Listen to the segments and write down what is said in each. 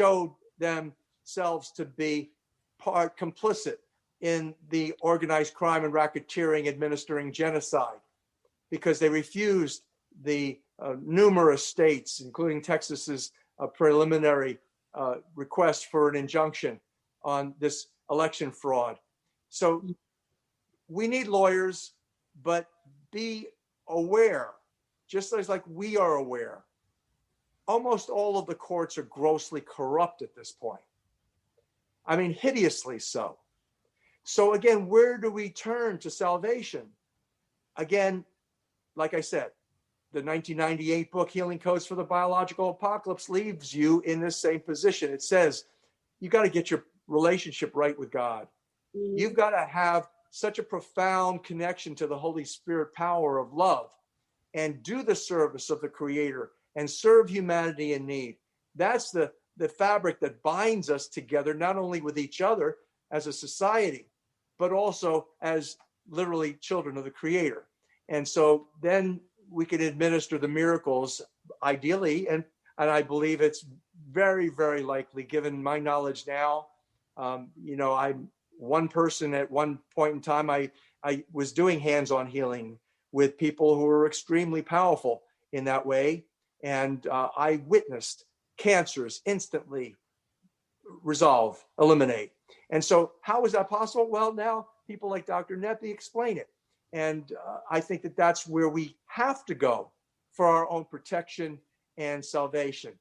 showed themselves to be part complicit in the organized crime and racketeering administering genocide, because they refused the numerous states, including Texas's preliminary request for an injunction on this election fraud. So we need lawyers, but be aware, just as like we are aware, almost all of the courts are grossly corrupt at this point. I mean, hideously so. So again, where do we turn to salvation? Again, like I said, the 1998 book, Healing Codes for the Biological Apocalypse, leaves you in this same position. It says, you got to get your relationship right with God. Mm-hmm. You've got to have such a profound connection to the Holy Spirit power of love and do the service of the Creator and serve humanity in need. That's the fabric that binds us together, not only with each other as a society, but also as literally children of the Creator. And so then we can administer the miracles ideally. And I believe it's very, very likely, given my knowledge now. I'm one person at one point in time, I was doing hands-on healing with people who were extremely powerful in that way. And I witnessed cancers instantly resolve, eliminate. And so how is that possible? Well, now people like Dr. Nepi explain it. And I think that that's where we have to go for our own protection and salvation.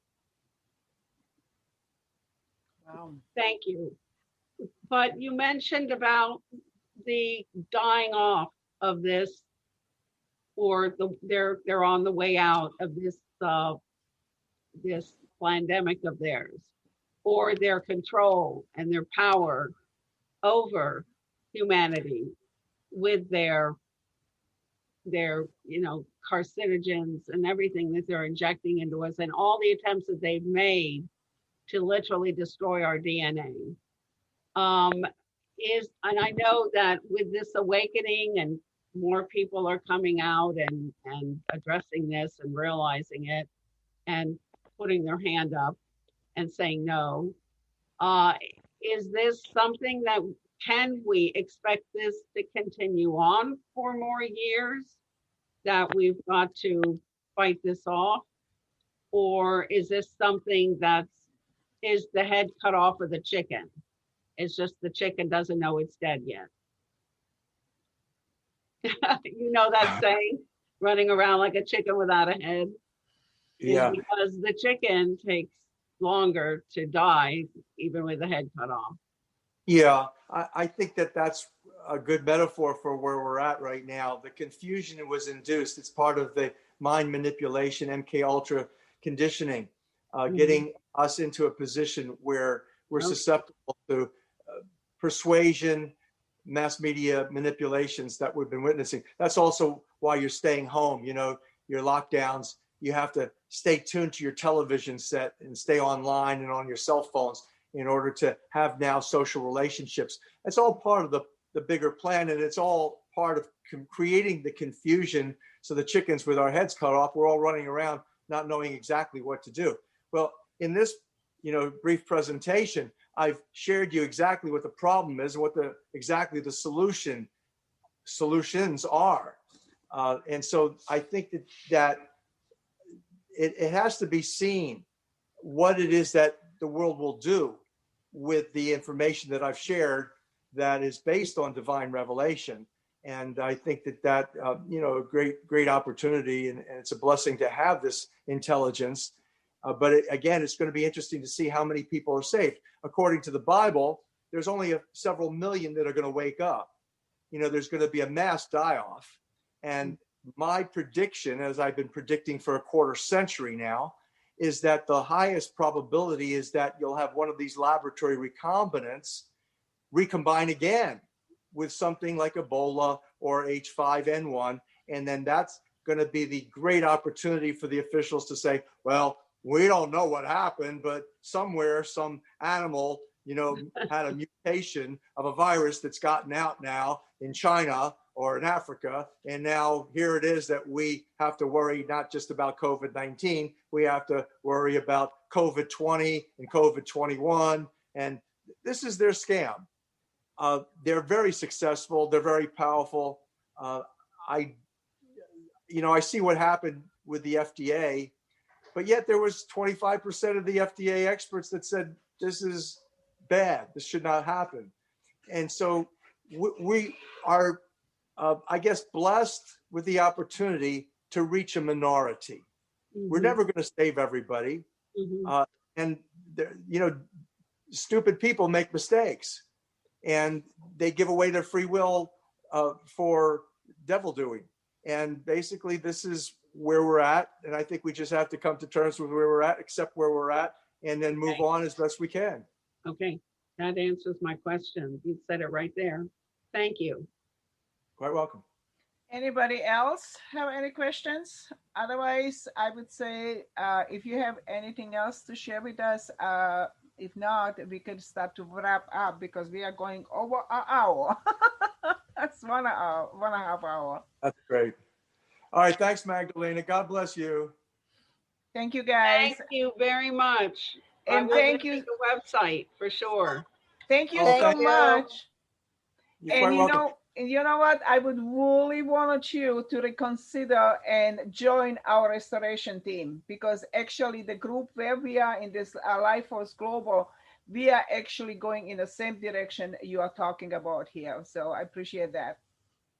Wow. Thank you. But you mentioned about the dying off of this, or they're on the way out of this this pandemic of theirs, or their control and their power over humanity with their carcinogens and everything that they're injecting into us, and all the attempts that they've made to literally destroy our DNA. And I know that with this awakening and more people are coming out and addressing this and realizing it and putting their hand up and saying no. Is this something that, can we expect this to continue on for more years, that we've got to fight this off? Or is this something is the head cut off of the chicken? It's just the chicken doesn't know it's dead yet. You know that saying, running around like a chicken without a head? Yeah. Because the chicken takes longer to die, even with the head cut off. Yeah, I think that that's a good metaphor for where we're at right now. The confusion was induced. It's part of the mind manipulation, MK Ultra conditioning, getting us into a position where we're susceptible to persuasion, mass media manipulations that we've been witnessing. That's also why you're staying home. Your lockdowns, you have to stay tuned to your television set and stay online and on your cell phones in order to have now social relationships. It's all part of the bigger plan, and it's all part of creating the confusion. So the chickens with our heads cut off, we're all running around not knowing exactly what to do. Well, in this brief presentation, I've shared you exactly what the problem is and what exactly the solutions are. And so I think that it has to be seen what it is that the world will do with the information that I've shared that is based on divine revelation. And I think that a great opportunity, and it's a blessing to have this intelligence. But again, it's going to be interesting to see how many people are saved. According to the Bible, there's only several million that are going to wake up. There's going to be a mass die-off. And my prediction, as I've been predicting for a quarter century now, is that the highest probability is that you'll have one of these laboratory recombinants recombine again with something like Ebola or H5N1. And then that's going to be the great opportunity for the officials to say, well, we don't know what happened, but somewhere some animal, had a mutation of a virus that's gotten out now in China or in Africa. And now here it is that we have to worry not just about COVID-19, we have to worry about COVID-20 and COVID-21. And this is their scam. They're very successful. They're very powerful. I see what happened with the FDA, but yet there was 25% of the FDA experts that said, this is bad. This should not happen. And so we are, I guess, blessed with the opportunity to reach a minority. We're never going to save everybody. And, stupid people make mistakes and they give away their free will for devil doing. And basically, this is where we're at. And I think we just have to come to terms with where we're at, accept where we're at, and then move on as best we can. Okay, that answers my question. You said it right there. Thank you. Quite welcome. Anybody else have any questions? Otherwise, I would say if you have anything else to share with us, if not, we could start to wrap up because we are going over an hour. That's 1 hour, 1.5 hours. That's great. All right. Thanks, Magdalena. God bless you. Thank you, guys. Thank you very much. And thank you. The website for sure. Thank you so much. You're and quite welcome. You know what? I would really want you to reconsider and join our restoration team because actually the group where we are in this Life Force Global, we are actually going in the same direction you are talking about here. So I appreciate that.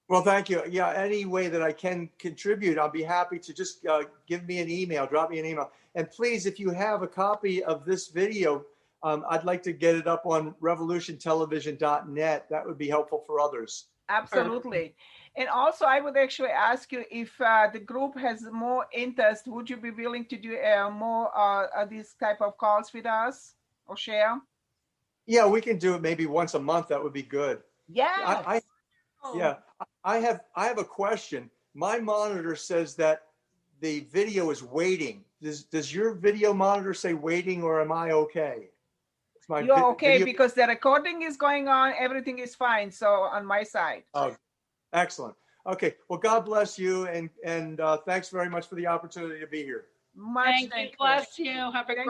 Well, thank you. Yeah, any way that I can contribute, I'll be happy to just give me an email, drop me an email. And please, if you have a copy of this video, I'd like to get it up on revolutiontelevision.net. That would be helpful for others. Absolutely. And also, I would actually ask you if the group has more interest, would you be willing to do more these type of calls with us or share? Yeah, we can do it maybe once a month. That would be good. Yeah. I have a question. My monitor says that the video is waiting. Does your video monitor say waiting, or am I okay? You're okay because the recording is going on. Everything is fine. So on my side. Oh, excellent. Okay. Well, God bless you, and thanks very much for the opportunity to be here. Thank you. Bless you. Have a great